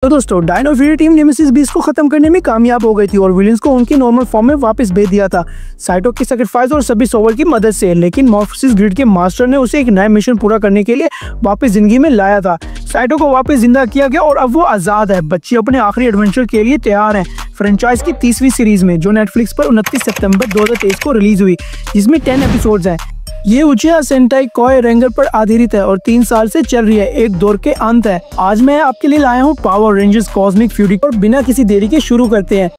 तो दोस्तों Dino Fury team Nemesis Beast को खत्म करने में कामयाब हो गई थी और विलेंस को उनके नॉर्मल फॉर्म में वापस भेज दिया था साइटो की सैक्रिफाइस और सभी सोवर की मदद से। लेकिन मॉर्फोसिस ग्रिड के मास्टर ने उसे एक नया मिशन पूरा करने के लिए वापस जिंदगी में लाया था। साइटो को वापस जिंदा किया गया और अब वो आजाद है। बच्चे अपने आखिरी एडवेंचर के लिए तैयार हैं फ्रेंचाइज की 30वीं सीरीज में, जो नेटफ्लिक्स पर 29 सितंबर 2023 को रिलीज हुई, जिसमें 10 एपिसोड्स हैं। ये उचिया सेंटाई कोई रेंगर पर आधारित है और 3 साल से चल रही है, एक दौर के अंत है। आज मैं आपके लिए लाया हूँ पावर रेंजर्स कॉस्मिक फ्यूरी और बिना किसी देरी के शुरू करते हैं।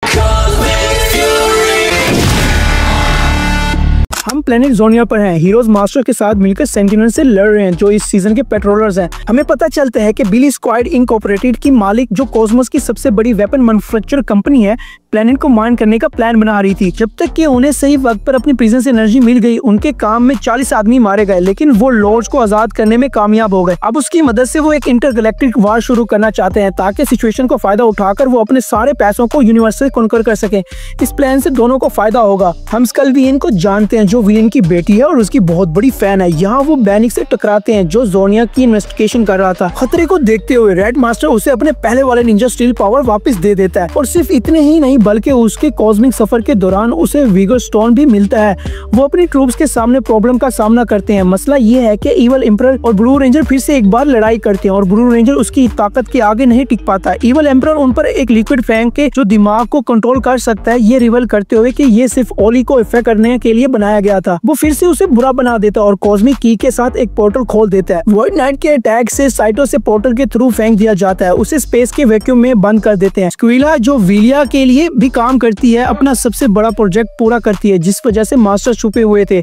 हम प्लेनेट जोनिया पर हैं। हीरोज मास्टर के साथ मिलकर सेंटिनल से लड़ रहे हैं, जो इस सीजन के पेट्रोलर्स हैं। हमें पता चलता है कि बिली स्क्वाड इनकॉर्पोरेटेड की मालिक, जो कॉस्मोस की सबसे बड़ी वेपन मैन्युफैक्चर कंपनी है, प्लेनेट को माइन करने का प्लान बना रही थी। जब तक कि उन्हें सही वक्त पर अपनी प्रेजेंस एनर्जी मिल गई, उनके काम में 40 आदमी मारे गए, लेकिन वो लॉर्ड्स को आजाद करने में कामयाब हो गए। अब उसकी मदद से वो एक इंटरगैलेक्टिक वार शुरू करना चाहते हैं, ताकि सिचुएशन को फायदा उठाकर वो अपने सारे पैसों को यूनिवर्स से कॉन्कर कर सके। इस प्लान से दोनों को फायदा होगा। हम स्कलवियन को जानते हैं, जो वियन की बेटी है और उसकी बहुत बड़ी फैन है। यहाँ वो बैनिक से टकराते हैं, जो जोनिया की इन्वेस्टिगेशन कर रहा था। खतरे को देखते हुए रेड मास्टर उसे अपने पहले वाले निंजा स्टील पावर वापस दे देता है, और सिर्फ इतने ही नहीं बल्कि उसके कॉस्मिक सफर के दौरान उसे विगर स्टोन भी मिलता है। वो अपनी ट्रूप्स के सामने प्रॉब्लम का सामना करते हैं। मसला ये है कि इवल एम्परर और ब्लू रेंजर फिर से एक बार लड़ाई करते हैं और ब्लू रेंजर उसकी ताकत के आगे नहीं टिक पाता। इवल एम्परर उन पर एक लिक्विड फेंक के जो दिमाग को कंट्रोल कर सकता है, ये रिवल करते हुए कि ये सिर्फ ओली को इफेक्ट करने के लिए बनाया गया था। वो फिर से उसे बुरा बना देता है और कॉस्मिक की के साथ एक पोर्टल खोल देता है। वॉइड नाइट के अटैक से साइटो से पोर्टल के थ्रू फेंक दिया जाता है। उसे स्पेस के वैक्यूम में बंद कर देते हैं। स्क्विला, जो विलिया के लिए भी काम करती है, अपना सबसे बड़ा प्रोजेक्ट पूरा करती है, जिस वजह से मास्टर छुपे हुए थे।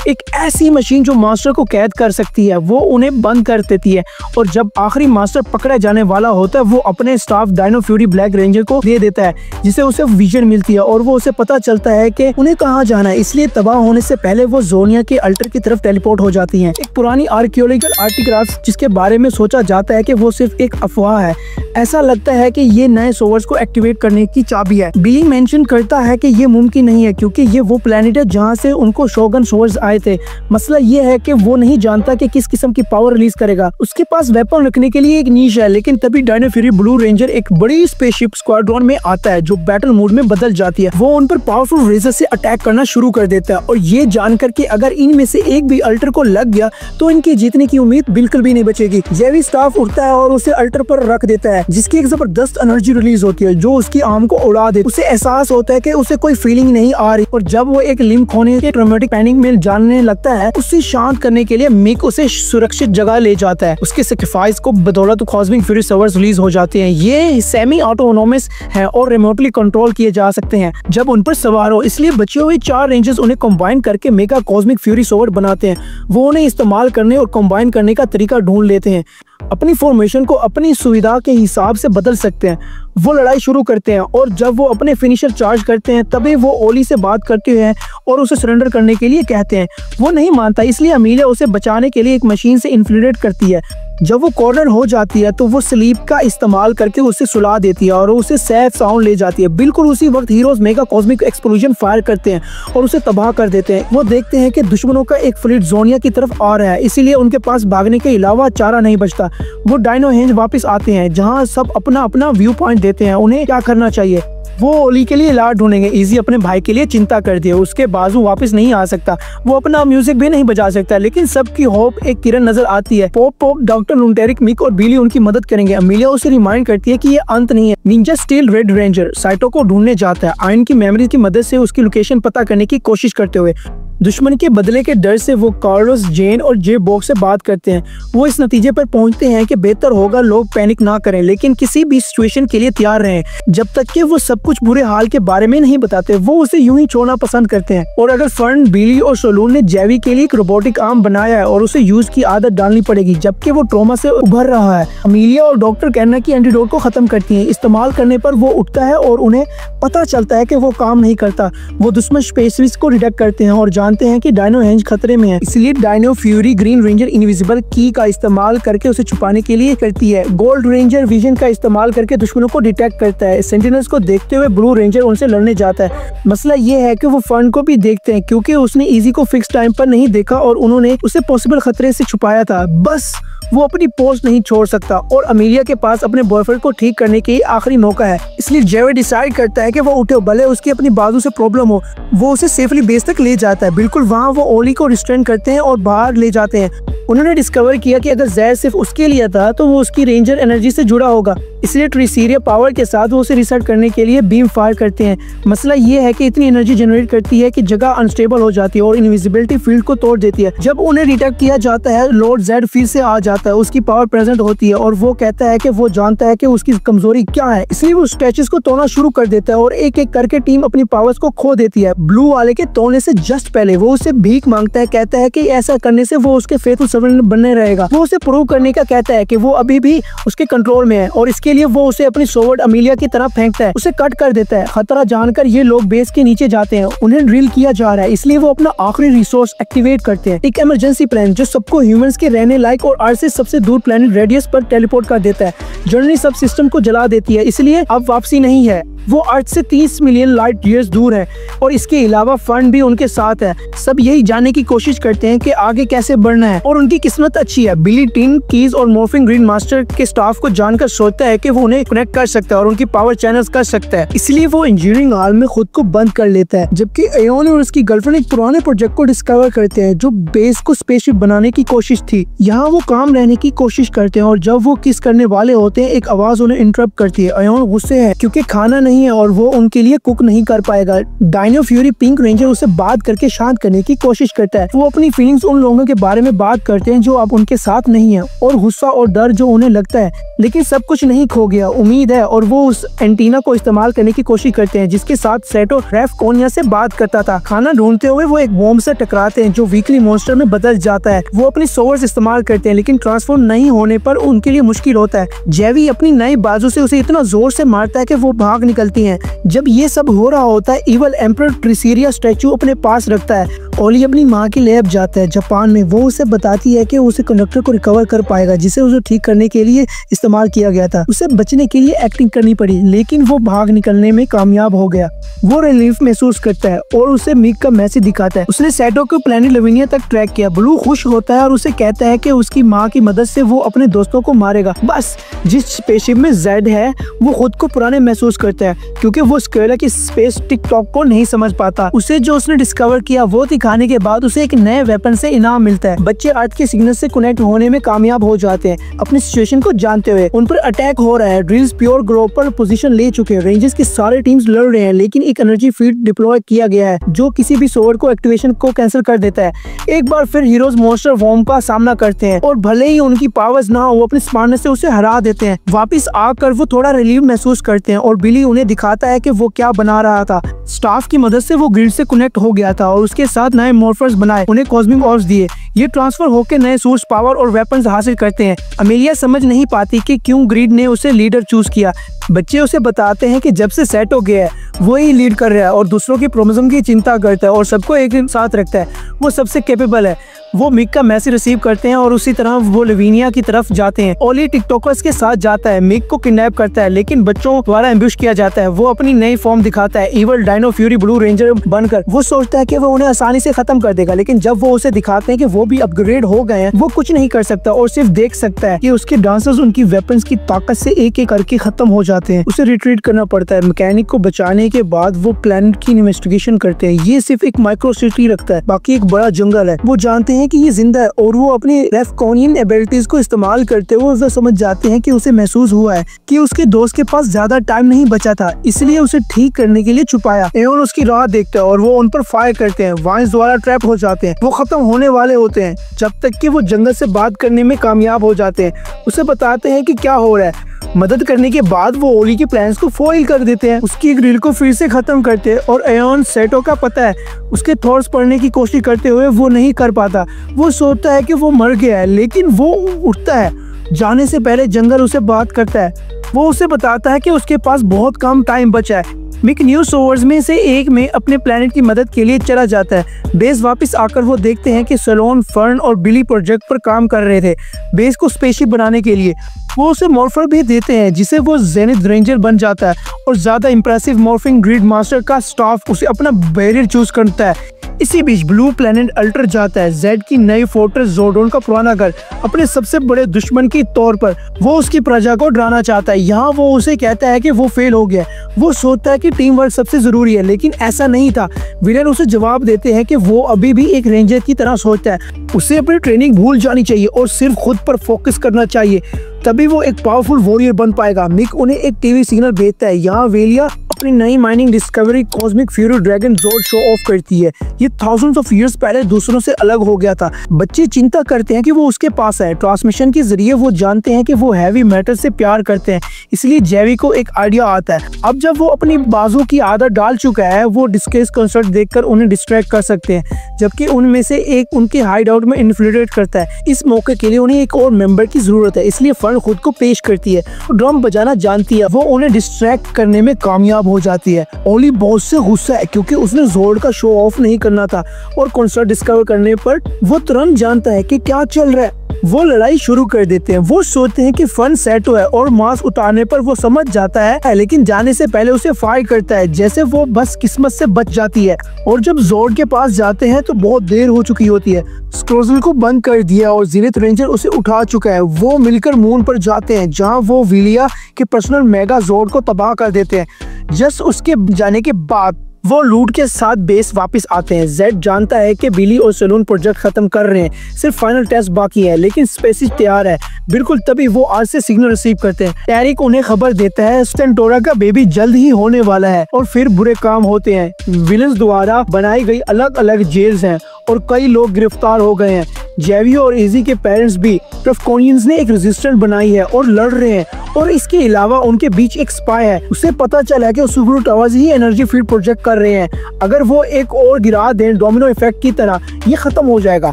एक ऐसी मशीन जो मास्टर को कैद कर सकती है, वो उन्हें बंद कर देती है। और जब आखिरी मास्टर पकड़ा जाने वाला होता है, वो अपने staff dino fury black ranger को दे देता है, जिसे उसे विजन मिलती है और वो उसे पता चलता है कि उन्हें कहाँ जाना है। इसलिए तबाह होने से पहले वो जोनिया के अल्टर की तरफ टेलीपोर्ट हो जाती हैं। एक पुरानी आर्कियोलॉजिकल आर्टिक्राफ्ट, जिसके बारे में सोचा जाता है कि वो सिर्फ एक अफवाह है। ऐसा लगता है कि ये नए सोवर्स को एक्टिवेट करने की चाबी है। बिली मेंशन करता है कि ये मुमकिन नहीं है, क्योंकि ये वो प्लेनेट है जहाँ से उनको शोगन सोवर्स आए थे। मसला ये है कि वो नहीं जानता कि किस किस्म की पावर रिलीज करेगा। उसके पास वेपन रखने के लिए एक नीश है, लेकिन तभी डायनो फ्यूरी ब्लू रेंजर एक बड़ी स्पेसशिप स्क्वाड्रॉन में आता है, जो बैटल मोड में बदल जाती है। वो उन पर पावरफुल रेजर से अटैक करना शुरू कर देता है, और ये जानकर कि अगर इनमें से एक भी अल्टर को लग गया तो इनके जीतने की उम्मीद बिल्कुल भी नहीं बचेगी। जेवी स्टाफ उठता है और उसे अल्टर पर रख देता है, जिसकी एक जबरदस्त एनर्जी रिलीज होती है, जो उसकी आर्म को उड़ा दे। उसे एहसास होता है कि उसे कोई फीलिंग नहीं आ रही, और जब वो एक लिम्ब खोने के ट्रॉमेटिक पैनिक में जानने लगता है, उसे शांत करने के लिए मिक उसे सुरक्षित जगह ले जाता है। उसके सैक्रिफाइस को बदौलत कॉस्मिक फ्यूरी सर्वर्स रिलीज हो जाते हैं। ये सेमी ऑटोनोमस है और रिमोटली कंट्रोल किए जा सकते हैं जब उन पर सवार हो। इसलिए बचे हुए 4 रेंजर्स उन्हें कंबाइन करके मेगा कॉस्मिक फ्यूरी सर्वर बनाते हैं। वो उन्हें इस्तेमाल करने और कंबाइन करने का तरीका ढूंढ लेते हैं। अपनी फॉर्मेशन को अपनी सुविधा के हिसाब से बदल सकते हैं। वो लड़ाई शुरू करते हैं, और जब वो अपने फिनिशर चार्ज करते हैं, तभी वो ओली से बात करते हैं और उसे सरेंडर करने के लिए कहते हैं। वो नहीं मानता, इसलिए अमीलिया उसे बचाने के लिए एक मशीन से इन्फ्लिट्रेट करती है। जब वो कॉर्नर हो जाती है, तो वो स्लीप का इस्तेमाल करके उसे सुला देती है और उसे सेफ साउंड ले जाती है। बिल्कुल उसी वक्त heroes mega cosmic explosion fire करते हैं और उसे तबाह कर देते हैं। वो देखते हैं कि दुश्मनों का एक फ्लीट जोनिया की तरफ आ रहा है, इसीलिए उनके पास भागने के अलावा चारा नहीं बचता। वो डायनो हेंज वापस आते हैं, जहाँ सब अपना अपना व्यू पॉइंट देते हैं उन्हें क्या करना चाहिए। वो ओली के लिए इलाज ढूंढेंगे। इजी अपने भाई के लिए चिंता कर दिया, उसके बाजू वापस नहीं आ सकता। वो अपना म्यूजिक भी नहीं बजा सकता, लेकिन सबकी होप एक किरण नजर आती है। पॉप, डॉक्टर लुंटेरिक, मिक और बिली उनकी मदद करेंगे। अमीलिया उसे रिमाइंड करती है कि ये अंत नहीं है। Ninja steel red ranger Saito को ढूंढने जाता है, आयन की मेमोरी की मदद से उसकी लोकेशन पता करने की कोशिश करते हुए। दुश्मन के बदले के डर से वो कार्लोस, जेन और जे बॉक्स से बात करते हैं। वो इस नतीजे पर पहुंचते हैं कि बेहतर होगा लोग पैनिक ना करें, लेकिन किसी भी सिचुएशन के लिए तैयार रहें। जब तक कि वो सब कुछ बुरे हाल के बारे में नहीं बताते, वो उसे यूं ही छोड़ना पसंद करते हैं। और अगर फर्न, बिली और सोलून ने जेवी के लिए एक रोबोटिक आर्म बनाया है और उसे यूज की आदत डालनी पड़ेगी, जबकि वो ट्रॉमा से उभर रहा है। अमीलिया और डॉक्टर कहना की एंटीडोट को खत्म करती है। इस्तेमाल करने पर वो उठता है और उन्हें पता चलता है कि वो काम नहीं करता। वो दुश्मन स्पेसविस को डिटेक्ट करते हैं और जानते हैं कि डायनो हेंज खतरे में है। इसलिए dino fury green ranger invisible की का इस्तेमाल करके उसे छुपाने के लिए करती है। गोल्ड रेंजर विजन का इस्तेमाल करके दुश्मनों को डिटेक्ट करता है। सेंटिनल्स को देखते हुए ब्लू रेंजर उनसे लड़ने जाता है। मसला ये है कि वो फर्न को भी देखते हैं, क्योंकि उसने इजी को फिक्स टाइम पर नहीं देखा और उन्होंने उसे पॉसिबल खतरे से छुपाया था। बस वो अपनी पोस्ट नहीं छोड़ सकता और अमीलिया के पास अपने बॉयफ्रेंड को ठीक करने के आखिरी मौका है। इसलिए जेवी डिसाइड करता है कि वो उठे, भले उसकी अपनी बाजू से प्रॉब्लम हो। वो उसे सेफली बेस तक ले जाता है। बिल्कुल वहाँ वो ओली को रिस्ट्रेन करते हैं और बाहर ले जाते हैं। उन्होंने डिस्कवर किया कि अगर जहर सिर्फ उसके लिए था तो वो उसकी रेंजर एनर्जी से जुड़ा होगा, इसलिए ट्रिसीरिया पावर के साथ वो उसे रिसेट करने के लिए बीम फायर करते हैं। मसला ये है कि इतनी एनर्जी जनरेट करती है कि जगह अनस्टेबल हो जाती है और इनविजिबिलिटी फील्ड को तोड़ देती है। जब उन्हें डिटेक्ट किया जाता है, लॉर्ड जेड फिर से आ जाता है। उसकी पावर प्रेजेंट होती है और वो कहता है कि वो जानता है कि उसकी कमजोरी क्या है, इसलिए वो स्टैचूज को तोड़ना शुरू कर देता है और एक एक करके टीम अपनी पावर्स को खो देती है। ब्लू वाले के तोड़ने से जस्ट पहले वो उससे भीख मांगता है, कहता है कि ऐसा करने से वो उसके फेथफुल सर्वेंट बनने रहेगा। वो उसे प्रूव करने का कहता है कि वो अभी भी उसके कंट्रोल में है और इसके लिए वो उसे अपनी सोवर्ड अमीलिया की तरफ फेंकता है, उसे कट कर देता है। खतरा जानकर ये लोग बेस के नीचे जाते हैं। उन्हें ड्रिल किया जा रहा है, इसलिए वो अपना आखिरी रिसोर्स एक्टिवेट करते हैं, एक इमरजेंसी प्लान जो सबको ह्यूमंस के रहने लायक और अर्थ से सबसे दूर प्लेनेट रेडियस पर टेलीपोर्ट कर देता है। जर्नी सब सिस्टम को जला देती है, इसलिए अब वापसी नहीं है। वो अर्थ से 30 मिलियन लाइट ईयर्स दूर है और इसके अलावा फंड भी उनके साथ है। सब यही जानने की कोशिश करते हैं कि आगे कैसे बढ़ना है और उनकी किस्मत अच्छी है। बिली टिन कीज और मॉर्फिंग ग्रीन मास्टर के स्टाफ को जानकर सोचता है कि वो उन्हें कनेक्ट कर सकता है और उनकी पावर चैनल्स कर सकता है, इसलिए वो इंजीनियरिंग हॉल में खुद को बंद कर लेता है। जबकि एयोन और उसकी गर्लफ्रेंड एक पुराने प्रोजेक्ट को डिस्कवर करते हैं जो बेस को स्पेसशिप बनाने की कोशिश थी। यहाँ वो काम रहने की कोशिश करते हैं और जब वो किस करने वाले होते हैं एक आवाज उन्हें इंटरप्ट करती है। एयोन गुस्से है क्योंकि खाना नहीं है और वो उनके लिए कुक नहीं कर पाएगा। डायनो फ्यूरी पिंक रेंजर उसे बात करके शांत करने की कोशिश करता है। वो अपनी फीलिंग्स उन लोगों के बारे में बात करते हैं जो अब उनके साथ नहीं है और गुस्सा और डर जो उन्हें लगता है, लेकिन सब कुछ नहीं खो गया, उम्मीद है। और वो उस एंटीना को इस्तेमाल करने की कोशिश करते हैं जिसके साथ सेटो रेफकोनिया से बात करता था। खाना ढूंढते हुए वो एक बॉम्ब से टकराते हैं जो वीकली मॉन्स्टर में बदल जाता है। वो अपनी सोवर्स इस्तेमाल करते हैं लेकिन ट्रांसफॉर्म नहीं होने पर उनके लिए मुश्किल होता है। जेवी अपनी नई बाजू से उसे इतना जोर से मारता है कि वो भाग निकलती हैं। जब ये सब हो रहा होता है, इवल एम्परर ट्रिसीरिया स्टैचू अपने पास रखता है। ओली अपनी माँ की लैब जाता है जापान में। वो उसे बताती है कि उसे कंडक्टर को रिकवर कर पाएगा जिसे उसे ठीक करने के लिए इस्तेमाल किया गया था। उसे बचने के लिए एक्टिंग करनी पड़ी लेकिन वो भाग निकलने में कामयाब हो गया। वो रिलीफ महसूस करता है और उसे मिक का मैसेज दिखाता है। उसने सेटो को प्लेनेट लविनिया तक ट्रैक किया। ब्लू खुश होता है और उसे कहता है कि उसकी माँ की मदद से वो अपने दोस्तों को मारेगा। बस जिस स्पेसशिप में जेड है वो खुद को पुराने महसूस करता है क्योंकि वो स्केला की स्पेस टिकटॉक को नहीं समझ पाता। उसे जो उसने डिस्कवर किया वो दिखाने के बाद उसे एक नए वेपन से इनाम मिलता है। बच्चे अर्थ के सिग्नल से कनेक्ट होने में कामयाब हो जाते हैं। अपनी सिचुएशन को जानते हुए उन पर अटैक हो रहा है। ड्रिल्स प्योर ग्रो पर पोजीशन ले चुके हैं। रेंजर्स की सारे टीम्स लड़ रहे हैं लेकिन एक एनर्जी फील्ड डिप्लॉय किया गया है जो किसी भी सोवर को एक्टिवेशन को कैंसिल कर देता है। एक बार फिर हीरोज मॉन्स्टर फॉर्म का सामना करते हैं और भले ही उनकी पावर्स ना हो वो अपनी स्मार्टनेस से उसे हरा देते हैं। वापिस आकर वो थोड़ा रिलीव महसूस करते हैं और बिली उन्हें दिखाता है कि वो क्या बना रहा था। स्टाफ की मदद से वो ग्रिड से कनेक्ट हो गया था और उसके साथ नए मॉर्फर्स बनाए, उन्हें कॉस्मिक ऑर्ब्स दिए। ये ट्रांसफर होकर नए सोर्स पावर और वेपन्स हासिल करते हैं। अमेलिया समझ नहीं पाती कि क्यों ग्रिड ने उसे लीडर चूज किया। बच्चे उसे बताते हैं कि जब से सेट हो गया है वो ही लीड कर रहा है और दूसरों की क्रोमोसोम की चिंता करता है और सबको एक साथ रखता है। वो सबसे कैपेबल है। वो मिक का मैसेज रिसीव करते हैं और उसी तरह वो लविनिया की तरफ जाते हैं। ओली टिकटॉकर्स के साथ जाता है, मिक को किडनैप करता है लेकिन बच्चों द्वारा एम्ब्यूश किया जाता है। वो अपनी नई फॉर्म दिखाता है, evil dino fury blue ranger बनकर। वो सोचता है कि वो उन्हें आसानी से खत्म कर देगा लेकिन जब वो उसे दिखाते हैं कि वो भी अपग्रेड हो गए हैं, वो कुछ नहीं कर सकता और सिर्फ देख सकता है कि उसके डांसर्स उनकी वेपन्स की ताकत से एक एक करके खत्म हो जाते हैं। उसे रिट्रीट करना पड़ता है। मैकेनिक को बचाने के बाद वो प्लेनेट की इन्वेस्टिगेशन करते हैं। ये सिर्फ एक माइक्रो सिटी रखता है, बाकी एक बड़ा जंगल है। वो जानते हैं कि ये जिंदा है और वो अपनी रेफकोनियन एबिलिटीज को इस्तेमाल करते हुए वो समझ जाते हैं कि उसे महसूस हुआ है कि उसके दोस्त के पास ज्यादा टाइम नहीं बचा था, इसलिए उसे ठीक करने के लिए छुपाया। एयोन उसकी राह देखता है और वो उन पर फायर करते हैं। वाइंस द्वारा ट्रैप हो जाते हैं। वो खत्म होने वाले होते हैं जब तक कि वो जंगल से बात करने में कामयाब हो जाते हैं। उसे बताते हैं कि क्या हो रहा है। मदद करने के बाद वो ओली के प्लान्स को फॉइल कर देते हैं। उसकी ग्रिल को फिर से खत्म करते हैं और एयोन सेटो का पता है उसके थॉट्स पढ़ने की कोशिश करते हुए वो नहीं कर पाता। वो सोचता है कि वो मर गया है लेकिन वो उठता है। जाने से पहले जंगल उसे बात करता है। वो उसे बताता है कि उसके पास बहुत कम टाइम बचा है। मिक न्यू सोवर्स में से एक में अपने प्लेनेट की मदद के लिए चला जाता है। बेस वापस आकर वो देखते हैं कि सलोन, फर्न और बिली प्रोजेक्ट पर काम कर रहे थे बेस को स्पेसशिप बनाने के लिए। वो उसे मॉर्फर भी देते हैं जिसे वो जेनिथ रेंजर बन जाता है और ज्यादा इंप्रेसिव मॉर्फिंग ग्रिड मास्टर का स्टाफ उसे अपना बैरियर चूज करता है। इसी बीच ब्लू प्लेनेट अल्टर जाता है, जेड की नई फोर्ट्रेस जोर्डोन का पुराना घर, अपने सबसे बड़े दुश्मन के तौर पर वो उसकी प्रजा को डराना चाहता है। यहाँ वो उसे कहता है कि वो फेल हो गया। वो सोचता है कि टीम वर्क सबसे जरूरी है, लेकिन ऐसा नहीं था। विलेन उसे जवाब देते हैं कि वो अभी भी एक रेंजर की तरह सोचता है, उसे अपनी ट्रेनिंग भूल जानी चाहिए और सिर्फ खुद पर फोकस करना चाहिए, तभी वो एक पावरफुल वॉरियर बन पाएगा। मिक उन्हें एक टीवी सिग्नल भेजता है। यहाँ वेलिया अपनी नई mining discovery cosmic fury dragon zord show off करती है। ये थाउजेंड्स ऑफ इयर्स पहले दूसरों से अलग हो गया था। बच्चे चिंता करते हैं कि वो उसके पास है। ट्रांसमिशन के जरिए वो जानते हैं कि वो हैवी मेटल से प्यार करते हैं, इसलिए जेवी को एक आइडिया आता है। अब जब वो अपनी बाजू की आदत डाल चुका है, वो डिस्केस कंसर्ट देखकर उन्हें डिस्ट्रैक्ट कर सकते हैं, जबकि उनमें से एक उनके हाइड आउट में इन्फिल्ट्रेट करता है। इस मौके के लिए उन्हें एक और मेंबर की जरूरत है, इसलिए फर्न खुद को पेश करती है। ड्रम बजाना जानती है, वो उन्हें डिस्ट्रैक्ट करने में कामयाब हो जाती है। ओली बहुत से गुस्सा है क्योंकि उसने जोर्ड का शो ऑफ नहीं करना था और कंसर्ट डिस्कवर करने पर वो तुरंत जानता है कि क्या चल रहा है। वो लड़ाई शुरू कर देते हैं। वो सोचते हैं कि फन सेटो है और मास्क उतारने पर वो समझ जाता है, लेकिन जाने से पहले उसे फायर करता है, जैसे वो बस किस्मत से बच जाती है। और जब जोर्ड के पास जाते हैं तो बहुत देर हो चुकी होती है। स्क्रोजल को बंद कर दिया और जेनिथ रेंजर उसे उठा चुका है। वो मिलकर मून पर जाते हैं, जहाँ वो विलिया के पर्सनल मेगा जोर्ड को तबाह कर देते हैं। जस्ट उसके जाने के बाद वो लूट के साथ बेस वापस आते हैं। जेड जानता है कि बिली और सलून प्रोजेक्ट खत्म कर रहे हैं, सिर्फ फाइनल टेस्ट बाकी है, लेकिन स्पेसिस तैयार है। बिल्कुल तभी वो आज से सिग्नल रिसीव करते हैं। टैरिक उन्हें खबर देता है सेंटोरा का बेबी जल्द ही होने वाला है और फिर बुरे काम होते हैं। विलन्स द्वारा बनाई गई अलग अलग जेल्स हैं और कई लोग गिरफ्तार हो गए हैं। जेवी और इजी के पेरेंट्स भी ट्रफकोनियंस ने एक रेजिस्टेंस बनाई है और लड़ रहे हैं, और इसके अलावा उनके बीच एक स्पाई है। उसे पता चला कि सुबरू टावर्स ही एनर्जी फील्ड प्रोजेक्ट कर रहे हैं। अगर वो एक और गिरा दें डोमिनो इफेक्ट की तरह, ये खत्म हो जाएगा।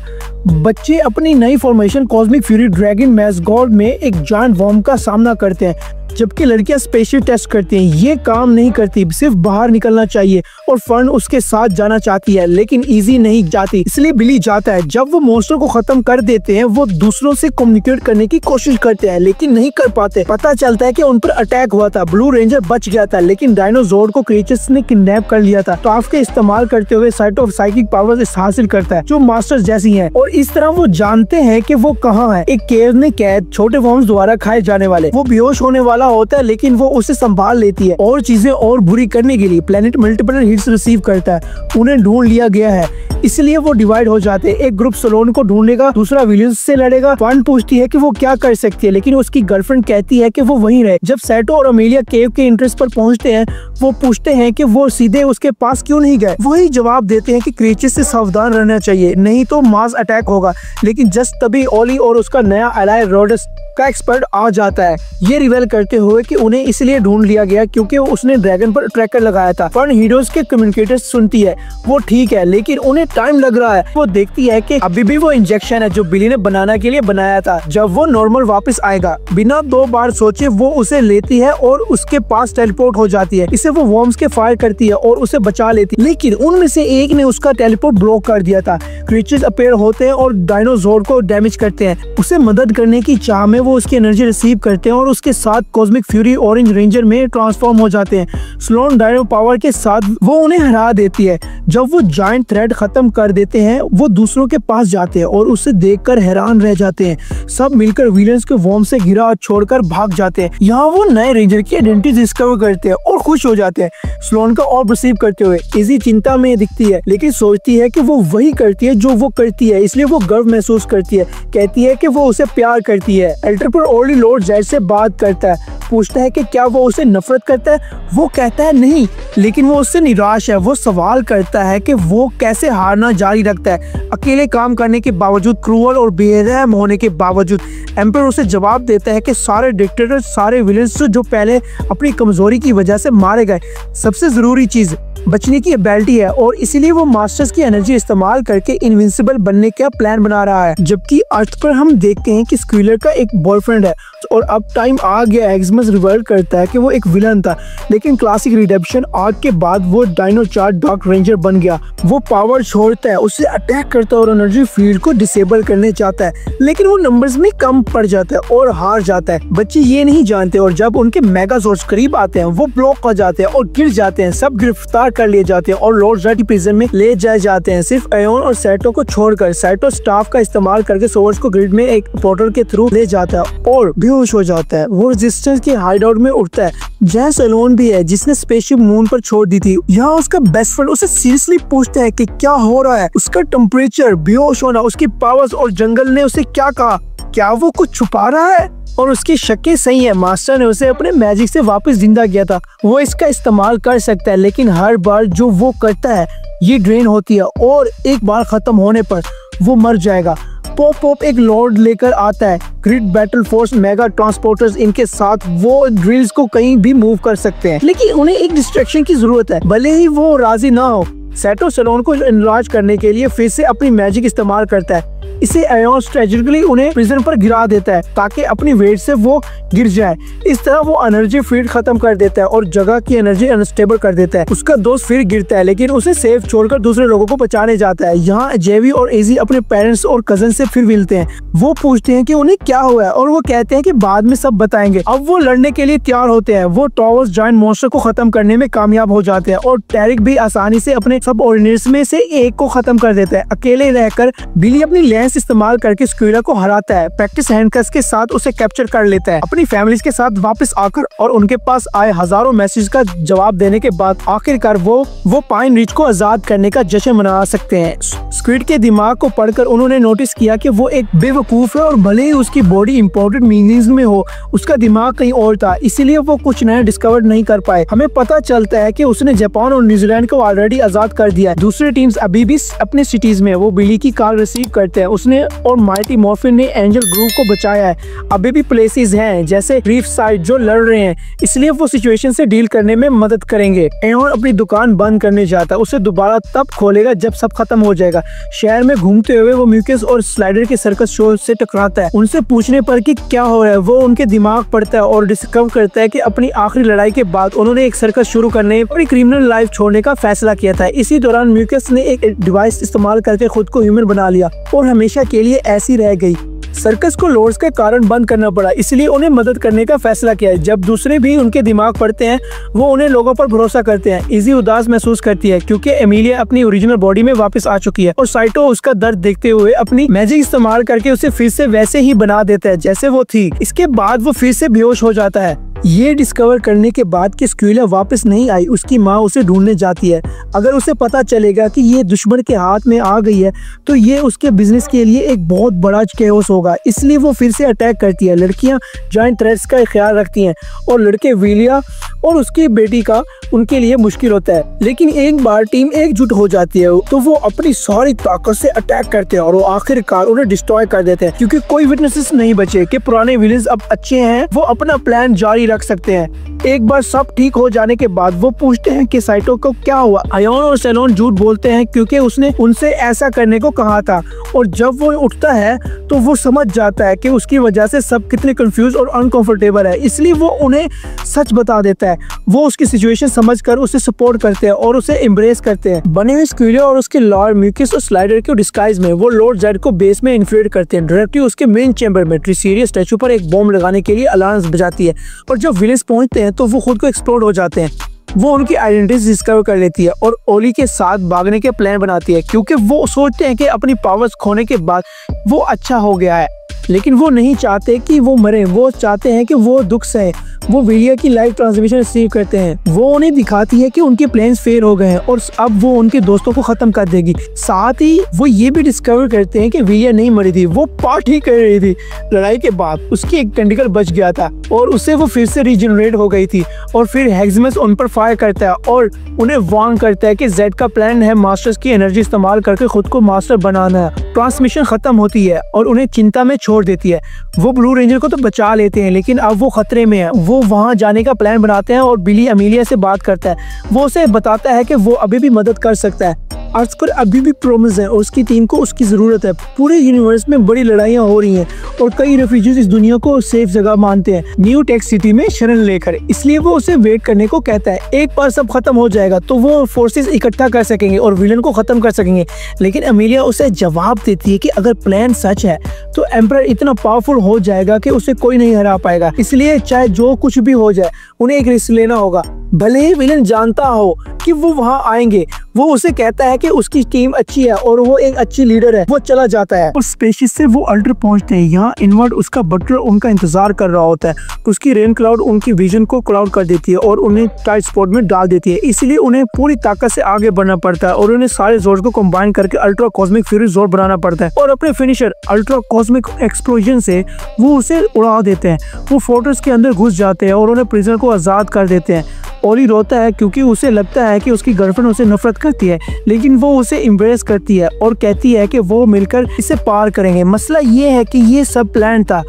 बच्चे अपनी नई फॉर्मेशन कॉस्मिक फ्यूरी ड्रैगन मैसगॉड में एक जायंट वॉर्म का सामना करते हैं, जबकि लड़कियां स्पेशल टेस्ट करती हैं। ये काम नहीं करती, सिर्फ बाहर निकलना चाहिए, और फर्न उसके साथ जाना चाहती है, लेकिन इजी नहीं जाती, इसलिए बिली जाता है। जब वो मॉन्स्टर को खत्म कर देते हैं, वो दूसरों से कम्युनिकेट करने की कोशिश करते हैं, लेकिन नहीं कर पाते। पता चलता है कि उन पर अटैक हुआ था। ब्लू रेंजर बच गया था, लेकिन डायनासोर को क्रीचर्स ने किडनैप कर लिया था। टाफ के इस्तेमाल करते हुए साइट ऑफ साइकिक पावर्स हासिल करता है, जो मास्टर्स जैसी हैं, और इस तरह वो जानते हैं कि वो कहाँ है। एक केव में कैद छोटे वॉर्म्स द्वारा खाए जाने वाले। वो बेहोश होने वाला होता है, लेकिन वो उसे संभाल लेती है और चीजें और बुरी करने के लिए प्लेनेट मल्टीपल हिट्स रिसीव करता है। उन्हें ढूंढ लिया गया है, इसलिए वो डिवाइड हो जाते हैं। एक ग्रुप सलोन को ढूंढेगा, दूसरा विलियंस से लड़ेगा। फन पूछती है कि वो क्या कर सकती है, लेकिन उसकी गर्लफ्रेंड कहती है कि वो वहीं रहे। जब सेटो और अमेलिया केव के इंटरेस्ट पर पहुंचते हैं, वो पूछते हैं कि वो सीधे उसके पास क्यों नहीं गए। वही जवाब देते हैं कि क्रीचर्स से सावधान रहना चाहिए, नहीं तो मास अटैक होगा। लेकिन जस्ट तभी ओली और उसका नया एलाय रोडस का एक्सपर्ट आ जाता है, ये रिवेल करते हुए कि उन्हें इसलिए ढूंढ लिया गया क्योंकि उसने ड्रैगन पर ट्रैकर लगाया था। फन हीरोज के कम्युनिकेटर्स सुनती है, वो ठीक है, लेकिन उन्हें टाइम लग रहा है। वो देखती है कि अभी भी वो इंजेक्शन है जो बिली ने बनाने के लिए बनाया था। जब वो नॉर्मल वापस आएगा, बिना 2 बार सोचे वो उसे लेती है और उसके पास टेलीपोर्ट हो जाती है। इसे वो वॉर्म्स के फायर करती है और उसे बचा लेती है, लेकिन उनमें से एक ने उसका टेलीपोर्ट ब्लॉक कर दिया था। क्रीचर्स अपीयर होते हैं और डायनासोर को डैमेज करते हैं। उसे मदद करने की चाह में वो उसकी एनर्जी रिसीव करते हैं और उसके साथ कॉस्मिक फ्यूरी ऑरेंज रेंजर में ट्रांसफॉर्म हो जाते हैं। स्लोन डायनो पावर के साथ वो उन्हें हरा देती है। जब वो जायंट थ्रेड खत्म कर देते हैं, वो दूसरों के पास जाते हैं और उसे देखकर हैरान रह जाते हैं। सब मिलकर विलियंस के वॉर्म से घिरा छोड़कर भाग जाते हैं। यहाँ वो नए रेंजर की आइडेंटिटी डिस्कवर करते हैं और खुश हो जाते हैं। स्लोन का ऑर्ब रिसीव करते हुए इसी चिंता में दिखती है, लेकिन सोचती है कि वो वही करती है जो वो करती है, इसलिए वो गर्व महसूस करती है। कहती है कि वो उसे प्यार करती है। एल्टर पर ओरली लॉर्ड जेड से बात करता है, पूछता है कि क्या वो उसे नफरत करता है। वो कहता है नहीं, लेकिन वो उससे निराश है। वो सवाल करता है कि वो कैसे हारना जारी रखता है, अकेले काम करने के बावजूद, क्रूअल और बेरहम होने के बावजूद। एम्पर उसे जवाब देता है कि सारे डिक्टेटर, सारे विलेंस जो पहले अपनी कमजोरी की वजह से मारे गए, सबसे जरूरी चीज बचने की एबिलिटी है और इसीलिए वो मास्टर्स की एनर्जी इस्तेमाल करके इनविंसिबल बनने का प्लान बना रहा है। जबकि अर्थ पर हम देखते हैं कि स्क्विलर का एक बॉयफ्रेंड है और अब टाइम आ गया, हेक्समस रिवर्ट करता है कि वो एक विलन था, लेकिन क्लासिक रिडेम्पशन आर्क के बाद वो डायनोचार्ज डार्क रेंजर बन गया। वो पावर छोड़ता है, उससे अटैक करता है और एनर्जी फील्ड को डिसेबल करने चाहता है, लेकिन वो नंबर्स में कम पड़ जाता है और हार जाता है। बच्चे ये नहीं जानते और जब उनके मेगाजोर्ड्स करीब आते हैं वो ब्लॉक हो जाते हैं और गिर जाते हैं। सब गिरफ्तार कर लिए जाते हैं और लॉर्ड ज़ेड प्रिजन में ले जाए जाते हैं, सिर्फ एयोन और सैटो को छोड़कर। सैटो स्टाफ का इस्तेमाल करके सोर्स को ग्रिड में एक पोर्टल के थ्रू ले जाता है और बेहोश हो जाता है। वो रेजिस्टेंस के हाइडआउट में उठता है जहाँ सैलोन भी है, जिसने स्पेसशिप मून पर छोड़ दी थी। यहाँ उसका बेस्ट फ्रेंड उसे सीरियसली पूछता है कि क्या हो रहा है। उसका टेम्परेचर, बेहोश होना, उसकी पावर्स और जंगल ने उसे क्या कहा, क्या वो कुछ छुपा रहा है? और उसकी शक्कें सही है, मास्टर ने उसे अपने मैजिक से वापस जिंदा किया था। वो इसका इस्तेमाल कर सकता है, लेकिन हर बार जो वो करता है ये ड्रेन होती है और एक बार खत्म होने पर वो मर जाएगा। पॉप एक लॉर्ड लेकर आता है, grid battle force, mega transporters इनके साथ। वो ड्रिल्स को कहीं भी मूव कर सकते हैं, लेकिन उन्हें एक डिस्ट्रैक्शन की जरूरत है, भले ही वो राजी ना हो। सैटो सैलोन को एनलार्ज करने के लिए फिर से अपनी मैजिक इस्तेमाल करता है। इसे एयोन स्ट्रेटेजिकली उन्हें प्रिजन पर गिरा देता है ताकि अपनी वेट से वो गिर जाए। इस तरह वो एनर्जी फील्ड खत्म कर देता है और जगह की एनर्जी अनस्टेबल कर देता है। उसका दोस्त फिर गिरता है, लेकिन उसे सेफ छोड़कर दूसरे लोगों को बचाने जाता है। यहाँ जेवी और एजी अपने पेरेंट्स और कजन से फिर मिलते हैं। वो पूछते हैं कि उन्हें क्या हुआ है और वो कहते हैं कि बाद में सब बताएंगे। अब वो लड़ने के लिए तैयार होते हैं। वो टॉवर्स जायंट मॉन्स्टर को खत्म करने में कामयाब हो जाते हैं और टैरिक भी आसानी से अपने सब ऑर्डिनरीज में से एक को खत्म कर देता है। अकेले रहकर बिली अपनी लेंस इस्तेमाल करके स्क्विलर को हराता है। प्रैक्टिस हैंडकस के साथ उसे कैप्चर कर लेता है। अपनी फैमिलीज के साथ वापस आकर और उनके पास आए हजारों मैसेज का जवाब देने के बाद आखिरकार वो पाइन रिच को आजाद करने का जश्न मना सकते हैं। स्क्विड के दिमाग को पढ़कर उन्होंने नोटिस किया कि वो एक बेवकूफ है और भले ही उसकी बॉडी इम्पोर्टेंट मीनिंग्स में हो, उसका दिमाग कहीं और था, इसीलिए वो कुछ नया डिस्कवर नहीं कर पाए। हमें पता चलता है कि उसने जापान और न्यूजीलैंड को ऑलरेडी आजाद कर दिया है। दूसरे टीम्स अभी भी अपने सिटीज में। वो बिली की कॉल रिसीव करते हैं। उसने और माइटी मॉर्फिन ने एंजल ग्रुप को बचाया है। अभी भी प्लेसेस हैं जैसे रीफ साइड जो लड़ रहे हैं, इसलिए वो सिचुएशन से डील करने में मदद करेंगे। एयोन अपनी दुकान बंद करने जाता है, उसे दोबारा तब खोलेगा जब सब खत्म हो जाएगा। शहर में घूमते हुए वो म्यूकस और स्लाइडर के सर्कस शो से टकराता है। उनसे पूछने पर कि क्या हो रहा है, वो उनके दिमाग पढ़ता है और डिस्कवर करता है कि अपनी आखिरी लड़ाई के बाद उन्होंने एक सर्कस शुरू करने और एक क्रिमिनल लाइफ छोड़ने का फैसला किया था। इसी दौरान म्यूकस ने एक डिवाइस इस्तेमाल करके खुद को ह्यूमन बना लिया और हमेशा के लिए ऐसी रह गई। सर्कस को लॉर्ड्स के कारण बंद करना पड़ा, इसलिए उन्हें मदद करने का फैसला किया। जब दूसरे भी उनके दिमाग पढ़ते हैं, वो उन्हें लोगों पर भरोसा करते हैं। इजी उदास महसूस करती है क्योंकि एमिलिया अपनी ओरिजिनल बॉडी में वापस आ चुकी है और साइटो उसका दर्द देखते हुए अपनी मैजिक इस्तेमाल करके उसे फिर से वैसे ही बना देता है जैसे वो थी। इसके बाद वो फिर से बेहोश हो जाता है। ये डिस्कवर करने के बाद कि स्क्विलर वापस नहीं आई, उसकी माँ उसे ढूंढने जाती है। अगर उसे पता चलेगा कि ये दुश्मन के हाथ में आ गई है तो ये उसके बिजनेस के लिए एक बहुत बड़ा केओस होगा, इसलिए वो फिर से अटैक करती है। लड़कियां जॉइंट थ्रेड्स का ख्याल रखती हैं और लड़के विलिया और उसकी बेटी का उनके लिए मुश्किल होता है। लेकिन एक बार टीम एकजुट हो जाती है तो वो अपनी सारी ताकत से अटैक करते हैं और वो आखिरकार उन्हें डिस्ट्रॉय कर देते हैं। क्योंकि कोई विटनेसेस नहीं बचे कि पुराने विलेंस अब अच्छे हैं, वो अपना प्लान जारी रख सकते हैं। एक बार सब ठीक हो जाने के बाद वो पूछते हैं कि साइटो को क्या हुआ। आयोन और सैलोन झूठ बोलते हैं क्योंकि उसने उनसे ऐसा करने को कहा था, और जब वो उठता है तो वो समझ जाता है कि उसकी वजह से सब कितने कंफ्यूज और अनकंफर्टेबल है, इसलिए वो उन्हें सच बता देता है। वो उसकी सिचुएशन समझकर उसे सपोर्ट करते हैं और उसे एम्ब्रेस करते हैं। बने हुए स्क्विलर और उसके लॉर्ड म्यूकस और स्लाइडर के डिस्गाइज में वो लॉर्ड जेड को बेस में इन्फिल्ट्रेट करते हैं। डायरेक्टली उसके मेन चैम्बर में ट्रिसीरिया स्टैचू पर एक बॉम्ब लगाने के लिए अलार्म बजाती है और जब विलेंस पहुंचते हैं तो वो खुद को एक्सप्लोड हो जाते हैं। वो उनकी आइडेंटिटी डिस्कवर कर लेती है और ओली के साथ भागने के प्लान बनाती है क्योंकि वो सोचते हैं कि अपनी पावर्स खोने के बाद वो अच्छा हो गया है। लेकिन वो नहीं चाहते कि वो मरे, वो चाहते हैं कि वो दुख सहे। वो विलिया की लाइव ट्रांसमिशन रिसीव करते हैं। वो उन्हें दिखाती है कि उनके प्लान्स फेल हो गए हैं और अब वो उनके दोस्तों को खत्म कर देगी। साथ ही वो ये भी डिस्कवर करते हैं कि विलिया नहीं मरी थी, वो पार्टी कर रही थी। लड़ाई के बाद उसकी एक टेंटिकल बच गया था और उससे वो फिर से रीजनरेट हो गई थी। और फिर हेक्समस उन पर फायर करता है और उन्हें वार्न करता है कि जेड का प्लान है मास्टर्स की एनर्जी इस्तेमाल करके खुद को मास्टर बनाना है। ट्रांसमिशन खत्म होती है और उन्हें चिंता में छोड़ छोड़ देती है। वो ब्लू रेंजर को तो बचा लेते हैं, लेकिन अब वो खतरे में है। वो वहाँ जाने का प्लान बनाते हैं और बिली अमीलिया से बात करता है। वो उसे बताता है कि वो अभी भी मदद कर सकता है। अर्थ पर अभी भी प्रॉमिस है और उसकी टीम को उसकी ज़रूरत है। पूरे यूनिवर्स में बड़ी लड़ाइयाँ हो रही हैं और कई रेफ्यूजीज इस दुनिया को सेफ जगह मानते हैं, न्यू टेक सिटी में शरण लेकर। इसलिए वो उसे वेट करने को कहता है। एक बार सब खत्म हो जाएगा तो वो फोर्सेस इकट्ठा कर सकेंगे और विलन को खत्म कर सकेंगे। लेकिन अमीलिया उसे जवाब देती है कि अगर प्लान सच है तो एम्परर इतना पावरफुल हो जाएगा कि उसे कोई नहीं हरा पाएगा। इसलिए चाहे जो कुछ भी हो जाए उन्हें एक रिस्क लेना होगा, भले ही विलन जानता हो कि वो वहाँ आएंगे। वो उसे कहता है कि उसकी टीम अच्छी है और वो एक अच्छी लीडर है। वो चला जाता है और स्पेसशिप से वो अल्टर पहुंचते हैं। यहाँ इनवर्ड उसका बटलर उनका इंतजार कर रहा होता है। उसकी रेन क्लाउड उनकी विजन को क्लाउड कर देती है और उन्हें टाइट स्पॉट में डाल देती है। इसलिए उन्हें पूरी ताकत से आगे बढ़ना पड़ता है और उन्हें सारे जोर को कंबाइन करके अल्ट्रा कॉस्मिक फ्यूरी जोर बनाना पड़ता है। और अपने फिनिशर अल्ट्रा कॉस्मिक एक्सप्लोजन से वो उसे उड़ा देते हैं। वो फोर्ट्रेस के अंदर घुस जाते हैं और उन्हें प्रिजनर को आजाद कर देते हैं। ओली रोता है क्योंकि उसे लगता है कि उसकी गर्लफ्रेंड उसे नफरत करती है, लेकिन वो उसे इम्ब्रेस करती है और कहती है कि वो मिलकर इसे पार करेंगे। मसला ये है कि ये सब प्लान था।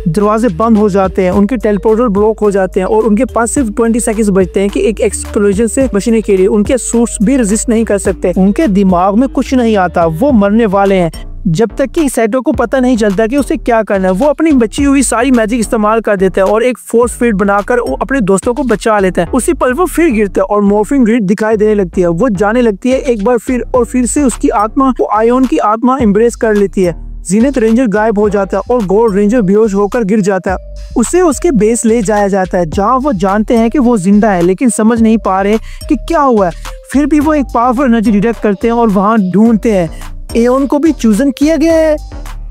दरवाजे बंद हो जाते हैं, उनके टेलीपोर्टर ब्लॉक हो जाते हैं और उनके पास सिर्फ 20 सेकंड्स बचते हैं कि एक एक्सप्लोजन से बचने के लिए। उनके सूट्स भी रेजिस्ट नहीं कर सकते। उनके दिमाग में कुछ नहीं आता, वो मरने वाले हैं जब तक कि सैटो को पता नहीं चलता कि उसे क्या करना है। वो अपनी बची हुई सारी मैजिक इस्तेमाल कर देता है और एक फोर्स फील्ड बनाकर वो अपने दोस्तों को बचा लेता है। उसी पल वो फिर गिरता है और मॉर्फिंग ग्रिड दिखाई देने लगती है। वो जाने लगती है एक बार फिर और फिर से उसकी आत्मा वो आयोन की आत्मा एम्ब्रेस कर लेती है। जीनत रेंजर गायब हो जाता है और गोल्ड रेंजर बेहोश होकर गिर जाता है। उसे उसके बेस ले जाया जाता है जहाँ वो जानते हैं कि वो जिंदा है, लेकिन समझ नहीं पा रहे कि क्या हुआ है। फिर भी वो एक पावरफुल एनर्जी डिटेक्ट करते हैं और वहाँ ढूंढते हैं। एओन को भी चूजन किया गया है।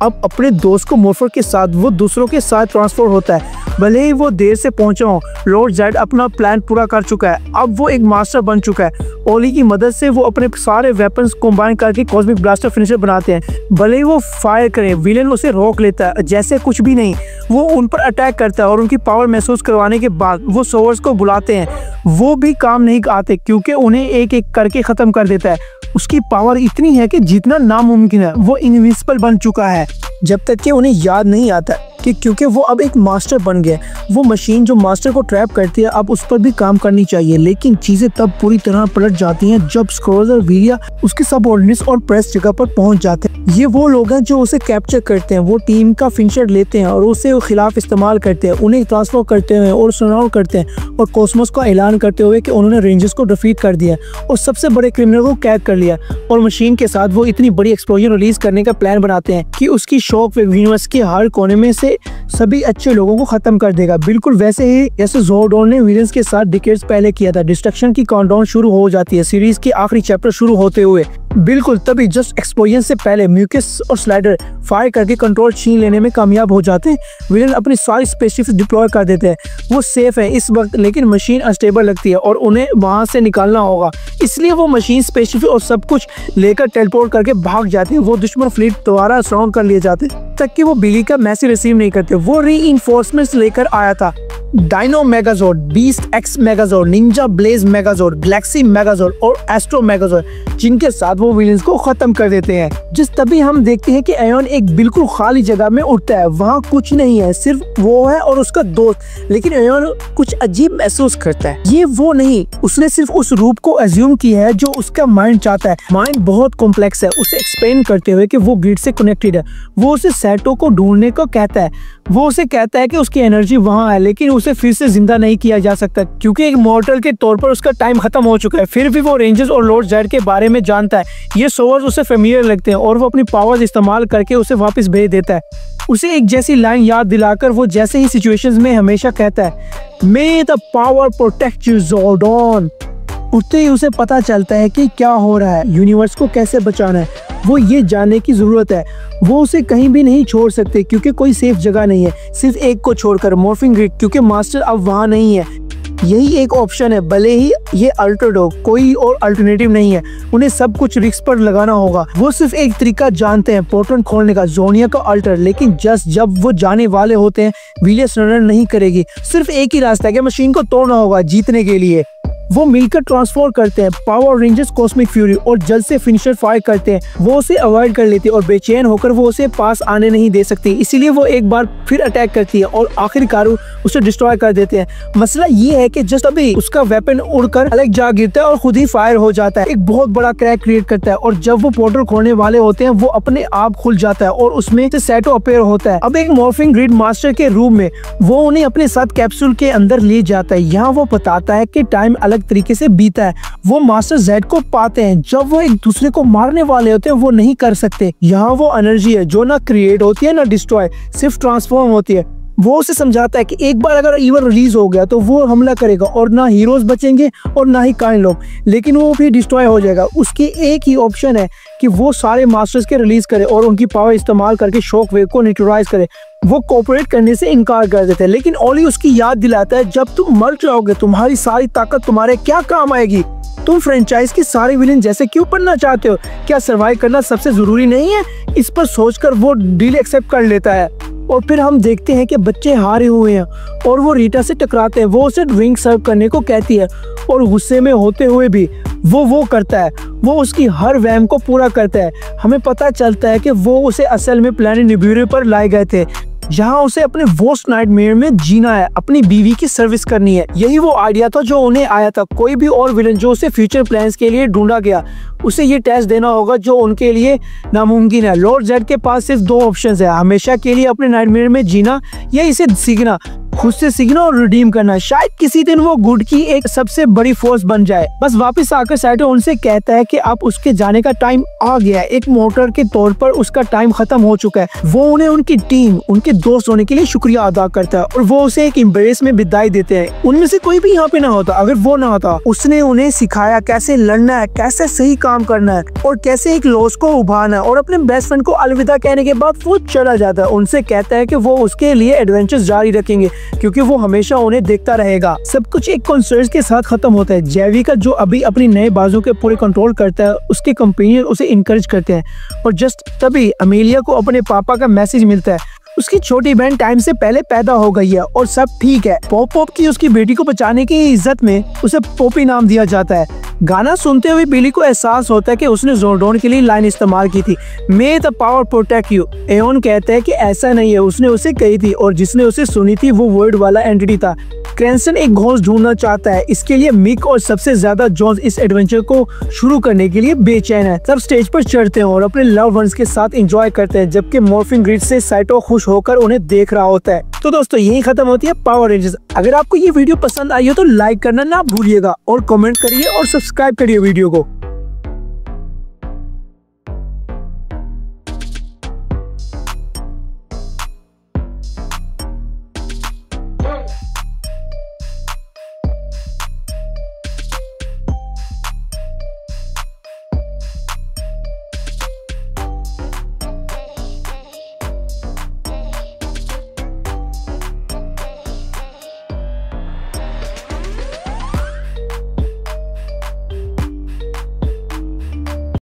अब अपने दोस्त को मोर्फर के साथ वो दूसरों के साथ ट्रांसफर होता है। भले ही वो देर से पहुंचा हो, लॉर्ड जेड अपना प्लान पूरा कर चुका है। अब वो एक मास्टर बन चुका है। ओली की मदद से वो अपने सारे वेपन्स कंबाइन करके कॉस्मिक ब्लास्टर फिनिशर बनाते हैं। भले ही वो फायर करे, विलेन उसे रोक लेता है जैसे कुछ भी नहीं। वो उन पर अटैक करता है और उनकी पावर महसूस करवाने के बाद वो सोवर्स को बुलाते हैं। वो भी काम नहीं आते क्योंकि उन्हें एक एक करके खत्म कर देता है। उसकी पावर इतनी है कि जीतना नामुमकिन है। वो इनविजिबल बन चुका है जब तक कि उन्हें याद नहीं आता कि क्योंकि वो अब एक मास्टर बन गया। वो मशीन जो मास्टर को ट्रैप करती है अब उस पर भी काम करनी चाहिए। लेकिन चीजें तब पूरी तरह पलट जाती हैं जब स्क्रोल्स और वीरिया उसके सबऑर्डिनेट्स और प्रेस जगह पर पहुंच जाते हैं। ये वो लोग हैं जो उसे कैप्चर करते हैं। वो टीम का फिनिशर लेते हैं और उसे खिलाफ इस्तेमाल करते हैं। उन्हें ट्रांसफर करते हुए और सराउंड करते हैं और कॉस्मोस का ऐलान करते हुए कि उन्होंने रेंजर्स को डिफीट कर दिया और सबसे बड़े क्रिमिनल को कैद कर लिया। और मशीन के साथ वो इतनी बड़ी एक्सप्लोजन रिलीज करने का प्लान बनाते हैं कि उसकी शॉक वेव यूनिवर्स के हर कोने में से सभी अच्छे लोगों को खत्म कर देगा। बिल्कुल वैसे ही जैसे ज़ोर्डॉन ने विलेंस के साथ डिकेड्स पहले किया था। डिस्ट्रक्शन की काउंटडाउन शुरू हो जाती है सीरीज के आखिरी चैप्टर शुरू होते हुए। बिल्कुल तभी जस्ट एक्सप्लोजन से पहले म्यूकस और स्लाइडर फायर करके कंट्रोल छीन लेने में कामयाब हो जाते हैं। विलेन अपनी सारी स्पेसशिप्स डिप्लॉय कर देते हैं। वो सेफ है इस वक्त, लेकिन मशीन अनस्टेबल लगती है और उन्हें वहां से निकालना होगा। इसलिए वो मशीन स्पेसशिप और सब कुछ लेकर टेलीपोर्ट करके भाग जाते हैं। वो दुश्मन फ्लीट दोबारा सराउंड कर लिए जाते तक कि वो बिली का मैसेज रिसीव नहीं करते। वो रीइंफोर्समेंट्स लेकर आया था। Dino Megazord, Beast X Megazord, Ninja Blaze Megazord, Galaxy Megazord और एस्ट्रो मेगाजोर्ड, जिनके साथ वो विलेंस को खत्म कर देते हैं। जिस तभी हम देखते हैं कि एओन एक बिल्कुल खाली जगह में उठता है। वहाँ कुछ नहीं है, सिर्फ वो है और उसका दोस्त। लेकिन एओन कुछ अजीब महसूस करता है। ये वो नहीं, उसने सिर्फ उस रूप को एज्यूम किया है जो उसका माइंड चाहता है। माइंड बहुत कॉम्प्लेक्स है। उसे एक्सप्लेन करते हुए कि वो ग्रिड से कनेक्टेड है। वो उसे सैटो को ढूंढने को कहता है। वो उसे कहता है कि उसकी एनर्जी वहाँ है, लेकिन उसे फिर से जिंदा नहीं किया जा सकता क्योंकि एक मॉर्टल के तौर पर उसका टाइम खत्म हो चुका है। फिर भी वो रेंजर्स और लॉर्ड जेड के बारे में जानता है। ये सोवर्स उसे फेमिलियर लगते हैं और वो अपनी पावर्स इस्तेमाल करके उसे वापस भेज देता है। उसे एक जैसी लाइन याद दिलाकर वो जैसे ही सिचुएशंस में हमेशा कहता है, may the power protect you Zordon. उठते ही उसे पता चलता है कि क्या हो रहा है, यूनिवर्स को कैसे बचाना है। वो ये जानने की जरूरत है। वो उसे कहीं भी नहीं छोड़ सकते क्योंकि कोई सेफ जगह नहीं है, सिर्फ एक को छोड़कर, मॉर्फिंग ग्रिड, क्योंकि मास्टर अब वहाँ नहीं है। यही एक ऑप्शन है। भले ही ये अल्टरडो, कोई और अल्टरनेटिव नहीं है। उन्हें सब कुछ रिस्क पर लगाना होगा। वो सिर्फ एक तरीका जानते हैं, पोर्टल खोलने का, जोनिया का अल्टर। लेकिन जब वो जाने वाले होते हैं, विलियस रनर नहीं करेगी। सिर्फ एक ही रास्ता है कि मशीन को तोड़ना होगा जीतने के लिए। वो मिलकर ट्रांसफॉर्म करते हैं। पावर रेंजर्स कॉस्मिक फ्यूरी और जल्द से फिनिशर फायर करते हैं। वो उसे अवॉइड कर लेती है और बेचैन होकर वो उसे पास आने नहीं दे सकती, इसीलिए वो एक बार फिर अटैक करती है और आखिरकार उसे डिस्ट्रॉय कर देते हैं। मसला ये है कि जस्ट अभी उसका वेपन उड़कर अलग जा गिरता है और खुद ही फायर हो जाता है, एक बहुत बड़ा क्रैक क्रिएट करता है और जब वो पोर्टल खोलने वाले होते हैं वो अपने आप खुल जाता है और उसमें से सैटो अपीयर होता है। अब एक मॉर्फिंग ग्रिड मास्टर के रूम में वो उन्हें अपने साथ कैप्सूल के अंदर ले जाता है। यहाँ वो बताता है कि टाइम अलग तरीके से बीता है। वो मास्टर जेड को पाते हैं, जब वो एक दूसरे को मारने वाले होते हैं वो नहीं कर सकते। यहाँ वो एनर्जी है जो ना क्रिएट होती है ना डिस्ट्रॉय, सिर्फ ट्रांसफॉर्म होती है। वो उसे समझाता है कि एक बार अगर ईवन रिलीज हो गया तो वो हमला करेगा और ना हीरोज बचेंगे और ना ही काइंड लोग, लेकिन वो भी डिस्ट्रॉय हो जाएगा। उसकी एक ही ऑप्शन है कि वो सारे मास्टर्स के रिलीज करे और उनकी पावर इस्तेमाल करके शॉक वेव को न्यूट्रलाइज करे। वो कोऑपरेट करने से इनकार कर देते हैं, लेकिन ओली उसकी याद दिलाता है जब तुम मर जाओगे तुम्हारी सारी ताकत तुम्हारे क्या काम आएगी। तुम फ्रेंचाइज के सारे विलेन जैसे क्यों बनना चाहते हो? क्या सर्वाइव करना सबसे जरूरी नहीं है? इस पर सोचकर वो डील एक्सेप्ट कर लेता है और फिर हम देखते हैं कि बच्चे हारे हुए हैं और वो रीटा से टकराते हैं। वो उसे ड्रिंक सर्व करने को कहती है और गुस्से में होते हुए भी वो करता है। वो उसकी हर वहम को पूरा करता है। हमें पता चलता है कि वो उसे असल में प्लैनेट निब्यूरे पर लाए गए थे, जहाँ उसे अपने वर्स्ट नाइटमेयर में जीना है, अपनी बीवी की सर्विस करनी है। यही वो आइडिया था जो उन्हें आया था। कोई भी और विलन जो उसे फ्यूचर प्लान्स के लिए ढूंढा गया, उसे ये टेस्ट देना होगा जो उनके लिए नामुमकिन है। लॉर्ड जेड के पास सिर्फ दो ऑप्शंस है, हमेशा के लिए अपने नाइटमेयर में जीना या इसे सीखना, खुद से सीखना और रिडीम करना। शायद किसी दिन वो गुड की एक सबसे बड़ी फोर्स बन जाए। बस वापस आकर सैटो उनसे कहता है कि अब उसके जाने का टाइम आ गया है। एक मोटर के तौर पर उसका टाइम खत्म हो चुका है। वो उन्हें उनकी टीम, उनके दोस्त होने के लिए शुक्रिया अदा करता है और वो उसे एक एम्ब्रेस में विदाई देते हैं। उनमें से कोई भी यहाँ पे ना होता अगर वो ना होता। उसने उन्हें सिखाया कैसे लड़ना है, कैसे सही काम करना है और कैसे एक लॉस को उभारना है। और अपने बेस्ट फ्रेंड को अलविदा कहने के बाद वो चला जाता है। उनसे कहता है कि वो उसके लिए एडवेंचर्स जारी रखेंगे क्योंकि वो हमेशा उन्हें देखता रहेगा। सब कुछ एक कॉन्सर्ट के साथ खत्म होता है। जेविका जो अभी अपनी नए बाजू के पूरे कंट्रोल करता है, उसके कंपेनियन उसे इनकरेज करते हैं और जस्ट तभी अमेलिया को अपने पापा का मैसेज मिलता है। उसकी छोटी बहन टाइम से पहले पैदा हो गई है और सब ठीक है। पॉप की उसकी बेटी को बचाने की इज्जत में उसे पोपी नाम दिया जाता है। गाना सुनते हुए बिली को एहसास होता है कि उसने जोर्डोन के लिए लाइन इस्तेमाल की थी, मे the power protect you. Aeon कहता है कि ऐसा नहीं है, उसने उसे कही थी और जिसने उसे सुनी थी वो वर्ड वाला एंटिटी था। क्रैंसन एक घोस्ट ढूंढना चाहता है, इसके लिए मिक और सबसे ज्यादा जॉन्स इस एडवेंचर को शुरू करने के लिए बेचैन है। सब स्टेज पर चढ़ते हैं और अपने लव वंस के साथ एंजॉय करते हैं, जबकि मॉर्फिंग ग्रिड से सैटो खुश होकर उन्हें देख रहा होता है। तो दोस्तों यही खत्म होती है पावर रेंजर्स। अगर आपको ये वीडियो पसंद आई हो तो लाइक करना ना भूलिएगा और कमेंट करिए और सब्सक्राइब करिए वीडियो को।